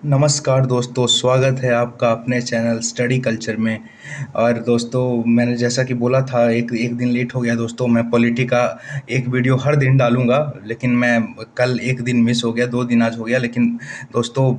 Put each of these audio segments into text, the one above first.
नमस्कार दोस्तों, स्वागत है आपका अपने चैनल स्टडी कल्चर में। और दोस्तों, मैंने जैसा कि बोला था, एक एक दिन लेट हो गया दोस्तों। मैं पॉलिटी का एक वीडियो हर दिन डालूंगा, लेकिन मैं कल एक दिन मिस हो गया, 2 दिन आज हो गया। लेकिन दोस्तों,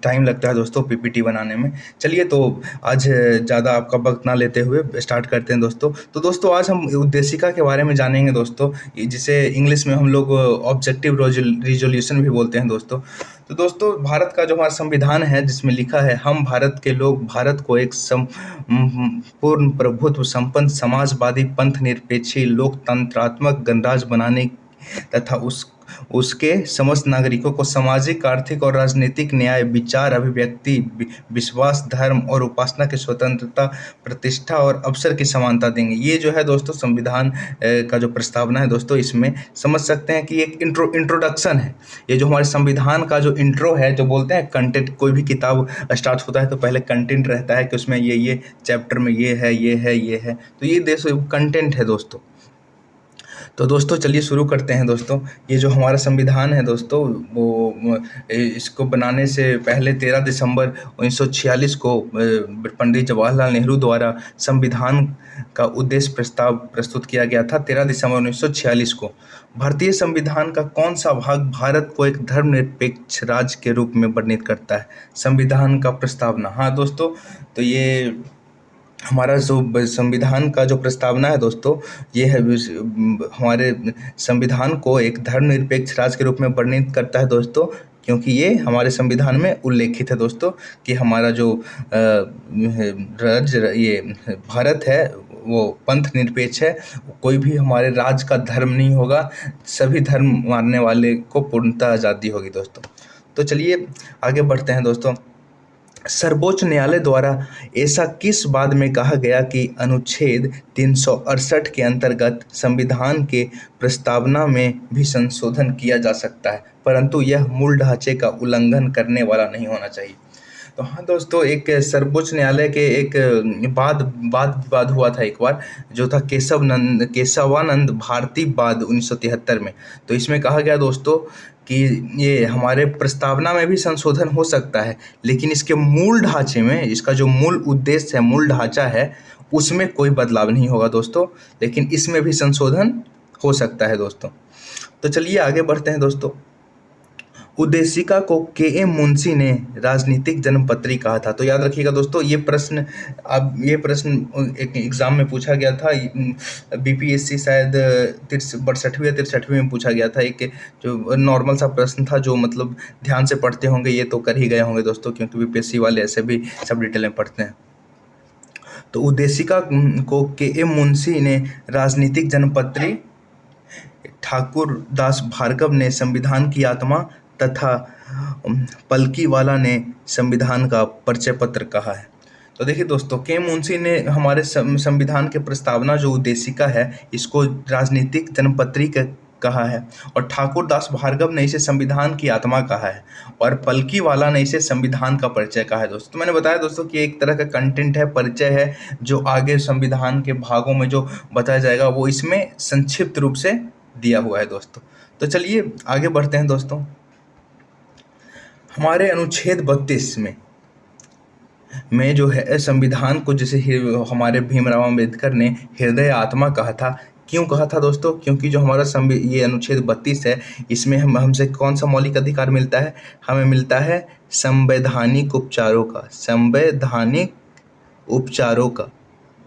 टाइम लगता है दोस्तों पीपीटी बनाने में। चलिए, तो आज ज़्यादा आपका वक्त ना लेते हुए स्टार्ट करते हैं दोस्तों। तो दोस्तों, आज हम उद्देशिका के बारे में जानेंगे दोस्तों, जिसे इंग्लिश में हम लोग ऑब्जेक्टिव रिजोल्यूशन भी बोलते हैं दोस्तों। तो दोस्तों, भारत का जो हमारा संविधान है, जिसमें लिखा है, हम भारत के लोग भारत को एक पूर्ण प्रभुत्व संपन्न समाजवादी पंथ निरपेक्षी लोकतंत्रात्मक गणराज्य बनाने तथा उसके समस्त नागरिकों को सामाजिक, आर्थिक और राजनीतिक न्याय, विचार अभिव्यक्ति, विश्वास, धर्म और उपासना की स्वतंत्रता, प्रतिष्ठा और अवसर की समानता देंगे। ये जो है दोस्तों संविधान का जो प्रस्तावना है दोस्तों, इसमें समझ सकते हैं कि एक इंट्रोडक्शन है। ये जो हमारे संविधान का जो इंट्रो है, जो बोलते हैं कंटेंट, कोई भी किताब स्टार्ट होता है तो पहले कंटेंट रहता है कि उसमें ये चैप्टर में ये है, ये है, ये है। तो ये देखो कंटेंट है दोस्तों। तो दोस्तों, चलिए शुरू करते हैं दोस्तों। ये जो हमारा संविधान है दोस्तों, वो इसको बनाने से पहले 13 दिसंबर 1946 को पंडित जवाहरलाल नेहरू द्वारा संविधान का उद्देश्य प्रस्ताव प्रस्तुत किया गया था। 13 दिसंबर 1946 को। भारतीय संविधान का कौन सा भाग भारत को एक धर्मनिरपेक्ष राज्य के रूप में वर्णित करता है? संविधान का प्रस्तावना। हाँ दोस्तों, तो ये हमारा जो संविधान का जो प्रस्तावना है दोस्तों, ये है हमारे संविधान को एक धर्मनिरपेक्ष राज्य के रूप में वर्णित करता है दोस्तों, क्योंकि ये हमारे संविधान में उल्लेखित है दोस्तों कि हमारा जो राज्य, ये भारत है, वो पंथ निरपेक्ष है। कोई भी हमारे राज्य का धर्म नहीं होगा, सभी धर्म मानने वाले को पूर्णतः आज़ादी होगी दोस्तों। तो चलिए आगे बढ़ते हैं दोस्तों। सर्वोच्च न्यायालय द्वारा ऐसा किस बात में कहा गया कि अनुच्छेद 368 के अंतर्गत संविधान के प्रस्तावना में भी संशोधन किया जा सकता है, परंतु यह मूल ढांचे का उल्लंघन करने वाला नहीं होना चाहिए? तो हाँ दोस्तों, एक सर्वोच्च न्यायालय के एक वाद विवाद हुआ था एक बार, जो था केशवानंद भारती वाद 1973 में। तो इसमें कहा गया दोस्तों कि ये हमारे प्रस्तावना में भी संशोधन हो सकता है, लेकिन इसके मूल ढांचे में, इसका जो मूल उद्देश्य है, मूल ढांचा है, उसमें कोई बदलाव नहीं होगा दोस्तों, लेकिन इसमें भी संशोधन हो सकता है दोस्तों। तो चलिए आगे बढ़ते हैं दोस्तों। उद्देशिका को के.एम. मुंशी ने राजनीतिक जन्मपत्री कहा था। तो याद रखिएगा दोस्तों, ये प्रश्न एक एग्जाम में पूछा गया था। बीपीएससी शायद 62वें या 63वें में पूछा गया था। एक जो नॉर्मल सा प्रश्न था, जो मतलब ध्यान से पढ़ते होंगे ये तो कर ही गए होंगे दोस्तों, क्योंकि बीपीएससी वाले ऐसे भी सब डिटेल में पढ़ते हैं। तो उद्देशिका को के.एम. मुंशी ने राजनीतिक जन्मपत्री, ठाकुर दास भार्गव ने संविधान की आत्मा तथा पलकीवाला ने संविधान का परिचय पत्र कहा है। तो देखिए दोस्तों, के मुंशी ने हमारे संविधान के प्रस्तावना जो उद्देशिका है, इसको राजनीतिक जन्मपत्री कहा है, और ठाकुर दास भार्गव ने इसे संविधान की आत्मा कहा है, और पलकीवाला ने इसे संविधान का परिचय कहा है दोस्तों। तो मैंने बताया दोस्तों कि एक तरह का कंटेंट है, परिचय है, जो आगे संविधान के भागों में जो बताया जाएगा वो इसमें संक्षिप्त रूप से दिया हुआ है दोस्तों। तो चलिए आगे बढ़ते हैं दोस्तों। हमारे अनुच्छेद 32 में जो है संविधान को, जैसे हमारे भीमराव अंबेडकर ने हृदय आत्मा कहा था। क्यों कहा था दोस्तों? क्योंकि जो हमारा ये अनुच्छेद 32 है, इसमें हमसे कौन सा मौलिक अधिकार मिलता है? हमें मिलता है संवैधानिक उपचारों का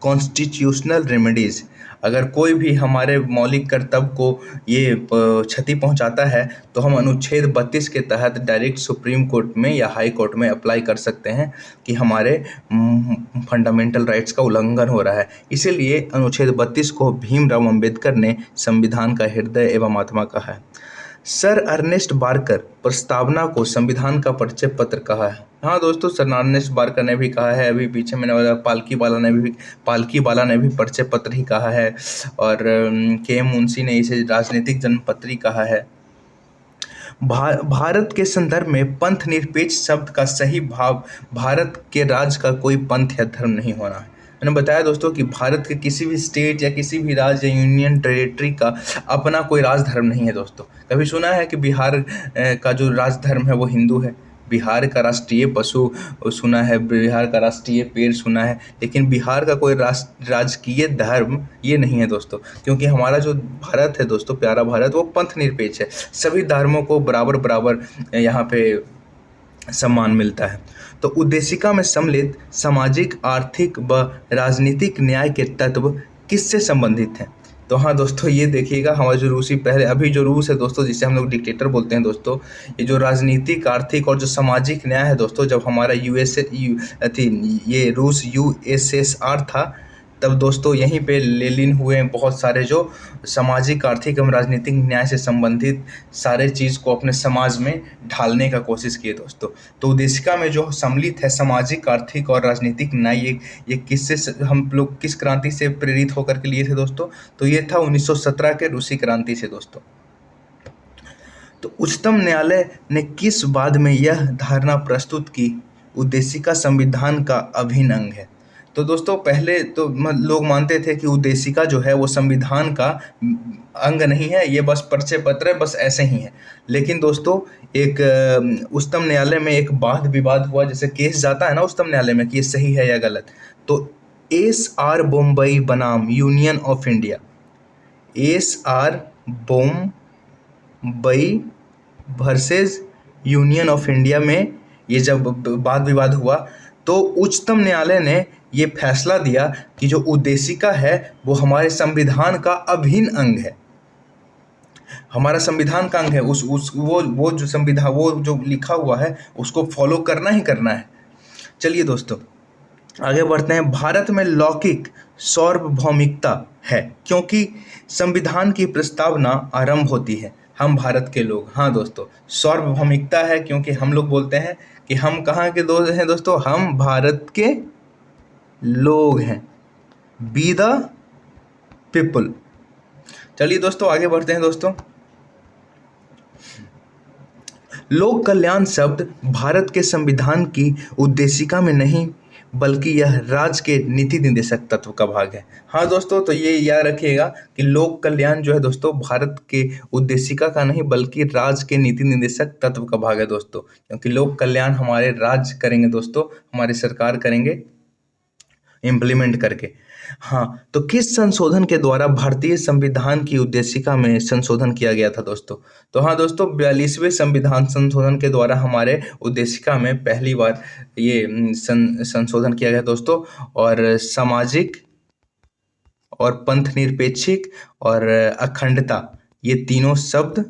कॉन्स्टिट्यूशनल रेमेडीज। अगर कोई भी हमारे मौलिक कर्तव्य को ये क्षति पहुंचाता है, तो हम अनुच्छेद 32 के तहत डायरेक्ट सुप्रीम कोर्ट में या हाई कोर्ट में अप्लाई कर सकते हैं कि हमारे फंडामेंटल राइट्स का उल्लंघन हो रहा है। इसीलिए अनुच्छेद 32 को भीमराव अंबेडकर ने संविधान का हृदय एवं आत्मा कहा है। सर अर्नेस्ट बार्कर प्रस्तावना को संविधान का परिचय पत्र कहा है। हाँ दोस्तों, सर अर्नेस्ट बार्कर ने भी कहा है। अभी पीछे मैंने बोला पालकीवाला ने भी परिचय पत्र ही कहा है, और के.एम. मुंशी ने इसे राजनीतिक जन्मपत्री कहा है। भारत के संदर्भ में पंथ निरपेक्ष शब्द का सही भाव भारत के राज्य का कोई पंथ या धर्म नहीं होना है। मैंने बताया दोस्तों कि भारत के किसी भी स्टेट या किसी भी राज्य या यूनियन टेरिटरी का अपना कोई राज धर्म नहीं है दोस्तों। कभी सुना है कि बिहार का जो राज धर्म है वो हिंदू है? बिहार का राष्ट्रीय पशु सुना है, बिहार का राष्ट्रीय पेड़ सुना है, लेकिन बिहार का कोई राजकीय धर्म ये नहीं है दोस्तों। क्योंकि हमारा जो भारत है दोस्तों, प्यारा भारत, वो पंथ निरपेक्ष है। सभी धर्मों को बराबर बराबर यहाँ पे सम्मान मिलता है। तो उद्देशिका में सम्मिलित सामाजिक, आर्थिक व राजनीतिक न्याय के तत्व किससे संबंधित हैं? तो हाँ दोस्तों, ये देखिएगा, हमारा जो रूसी पहले अभी जो रूस है दोस्तों, जिसे हम लोग डिक्टेटर बोलते हैं दोस्तों, ये जो राजनीतिक, आर्थिक और जो सामाजिक न्याय है दोस्तों, जब हमारा ये रूस USSR था, तब दोस्तों यहीं पे लेलिन हुए बहुत सारे जो सामाजिक, आर्थिक एवं राजनीतिक न्याय से संबंधित सारे चीज़ को अपने समाज में ढालने का कोशिश किए दोस्तों। तो उद्देशिका में जो सम्मिलित है सामाजिक, आर्थिक और राजनीतिक न्याय, ये किससे, हम लोग किस क्रांति से प्रेरित होकर के लिए थे दोस्तों? तो ये था 1917 के रूसी क्रांति से दोस्तों। तो उच्चतम न्यायालय ने किस बाद में यह धारणा प्रस्तुत की, उद्देशिका संविधान का अभिन्न अंग है? तो दोस्तों पहले तो लोग मानते थे कि उद्देशिका जो है वो संविधान का अंग नहीं है, ये बस परिचय पत्र है, बस ऐसे ही है। लेकिन दोस्तों एक उच्चतम न्यायालय में एक वाद विवाद हुआ, जैसे केस जाता है ना उच्चतम न्यायालय में कि ये सही है या गलत। तो SR बम्बई बनाम union of India, SR Bombay versus union of India में ये जब वाद विवाद हुआ, तो उच्चतम न्यायालय ने ये फैसला दिया कि जो उद्देशिका है वो हमारे संविधान का अभिन्न अंग है, हमारा संविधान का अंग है। वो जो संविधान, वो जो लिखा हुआ है उसको फॉलो करना ही करना है। चलिए दोस्तों आगे बढ़ते हैं। भारत में लौकिक सार्वभौमिकता है क्योंकि संविधान की प्रस्तावना आरंभ होती है हम भारत के लोग। हाँ दोस्तों, सार्वभौमिकता है क्योंकि हम लोग बोलते हैं कि हम कहाँ के दोस्त हैं दोस्तों? हम भारत के लोग हैं, बी द पीपल। चलिए दोस्तों आगे बढ़ते हैं दोस्तों। लोक कल्याण शब्द भारत के संविधान की उद्देशिका में नहीं बल्कि यह राज्य के नीति निर्देशक तत्व का भाग है। हाँ दोस्तों, तो ये याद रखिएगा कि लोक कल्याण जो है दोस्तों भारत के उद्देशिका का नहीं बल्कि राज्य के नीति निर्देशक तत्व का भाग है दोस्तों। क्योंकि लोक कल्याण हमारे राज्य करेंगे दोस्तों, हमारी सरकार करेंगे इम्प्लीमेंट करके। हाँ, तो किस संशोधन के द्वारा भारतीय संविधान की उद्देशिका में संशोधन किया गया था दोस्तों? तो हाँ दोस्तों, 42वें संविधान संशोधन के द्वारा हमारे उद्देशिका में पहली बार ये संशोधन किया गया दोस्तों। और सामाजिक और पंथ निरपेक्षिक और अखंडता, ये तीनों शब्द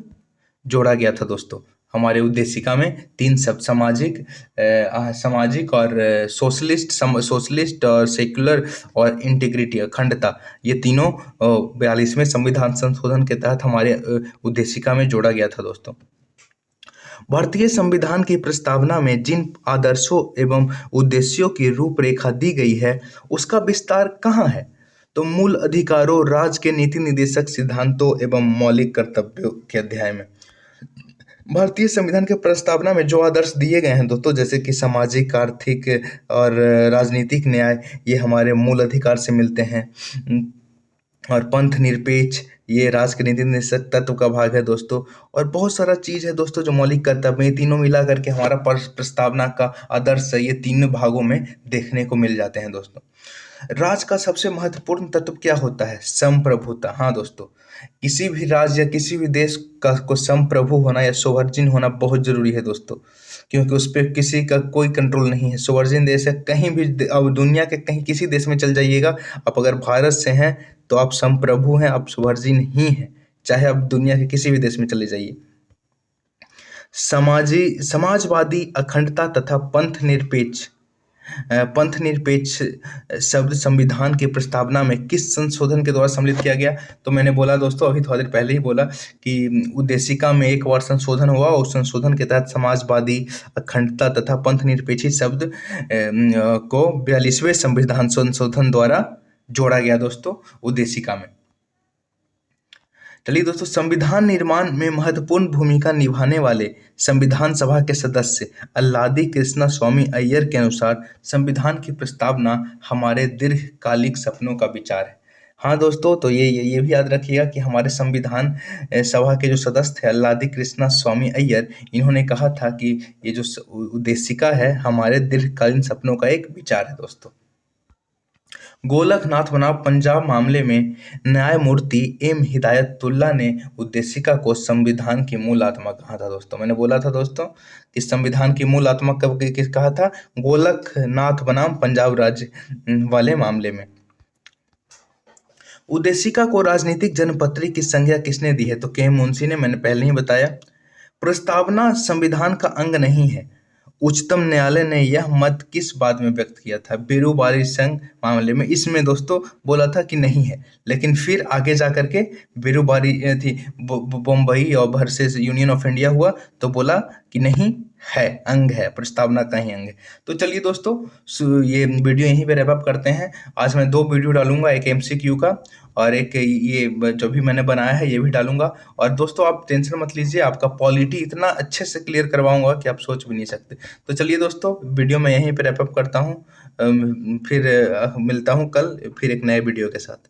जोड़ा गया था दोस्तों। हमारे उद्देशिका में 3 शब्द, सामाजिक और सोशलिस्ट और सेक्युलर और इंटीग्रिटी, अखंडता, ये तीनों 42वें संविधान संशोधन के तहत हमारे उद्देशिका में जोड़ा गया था दोस्तों। भारतीय संविधान की प्रस्तावना में जिन आदर्शों एवं उद्देश्यों की रूपरेखा दी गई है उसका विस्तार कहाँ है? तो मूल अधिकारों, राज्य के नीति निर्देशक सिद्धांतों एवं मौलिक कर्तव्यों के अध्याय में। भारतीय संविधान के प्रस्तावना में जो आदर्श दिए गए हैं दोस्तों, जैसे कि सामाजिक, आर्थिक और राजनीतिक न्याय, ये हमारे मूल अधिकार से मिलते हैं। और पंथ निरपेक्ष, ये राष्ट्र के नीति निर्देशक तत्व का भाग है दोस्तों। और बहुत सारा चीज़ है दोस्तों जो मौलिक कर्तव्य, ये तीनों मिला करके हमारा प्रस्तावना का आदर्श ये 3 भागों में देखने को मिल जाते हैं दोस्तों। राज्य का सबसे महत्वपूर्ण तत्व क्या होता है? संप्रभुता। हाँ दोस्तों, किसी भी राज्य या किसी भी देश का को संप्रभु होना या सोवर्जिन होना बहुत जरूरी है दोस्तों, क्योंकि उस पर किसी का कोई कंट्रोल नहीं है। सोवर्जिन देश है, कहीं भी अब दुनिया के कहीं किसी देश में चल जाइएगा, आप अगर भारत से हैं तो आप संप्रभु हैं, आप सोवर्जिन ही हैं, चाहे आप दुनिया के किसी भी देश में चले जाइए। समाजवादी, अखंडता तथा पंथ निरपेक्ष शब्द संविधान की प्रस्तावना में किस संशोधन के द्वारा सम्मिलित किया गया? तो मैंने बोला दोस्तों, अभी थोड़ी देर पहले ही बोला कि उद्देशिका में एक बार संशोधन हुआ और संशोधन के तहत समाजवादी, अखंडता तथा पंथ निरपेक्ष शब्द को 42वें संविधान संशोधन द्वारा जोड़ा गया दोस्तों उद्देशिका में। चलिए दोस्तों, संविधान निर्माण में महत्वपूर्ण भूमिका निभाने वाले संविधान सभा के सदस्य अल्लादी कृष्णा स्वामी अय्यर के अनुसार संविधान की प्रस्तावना हमारे दीर्घकालिक सपनों का विचार है। हाँ दोस्तों, तो ये भी याद रखिएगा कि हमारे संविधान सभा के जो सदस्य थे अल्लादी कृष्णा स्वामी अय्यर, इन्होंने कहा था कि ये जो उद्देशिका है हमारे दीर्घकालीन सपनों का एक विचार है दोस्तों। गोलकनाथ बनाम पंजाब मामले में न्यायमूर्ति एम हिदायतुल्ला ने उद्देशिका को संविधान की मूल आत्मा कहा था दोस्तों। मैंने बोला था दोस्तों कि संविधान की मूल आत्मा कब किस कहा था? गोलकनाथ बनाम पंजाब राज्य वाले मामले में। उद्देशिका को राजनीतिक जनपत्री की संज्ञा किसने दी है? तो के मुंशी ने, मैंने पहले ही बताया। प्रस्तावना संविधान का अंग नहीं है। उच्चतम न्यायालय ने यह मत किस बात में व्यक्त किया था? बेरोबारी संघ मामले में। इसमें दोस्तों बोला था कि नहीं है, लेकिन फिर आगे जा करके बेरोबारी थी बम्बई और वर्सेस यूनियन ऑफ इंडिया हुआ तो बोला कि नहीं है, अंग है, प्रस्तावना का ही अंग है। तो चलिए दोस्तों, ये वीडियो यहीं पे रैप अप करते हैं। आज मैं 2 वीडियो डालूंगा, एक एमसीक्यू का और एक ये जो भी मैंने बनाया है ये भी डालूंगा। और दोस्तों आप टेंशन मत लीजिए, आपका पॉलिटी इतना अच्छे से क्लियर करवाऊंगा कि आप सोच भी नहीं सकते। तो चलिए दोस्तों, वीडियो मैं यहीं पे रैप अप करता हूँ। फिर मिलता हूँ कल फिर एक नए वीडियो के साथ।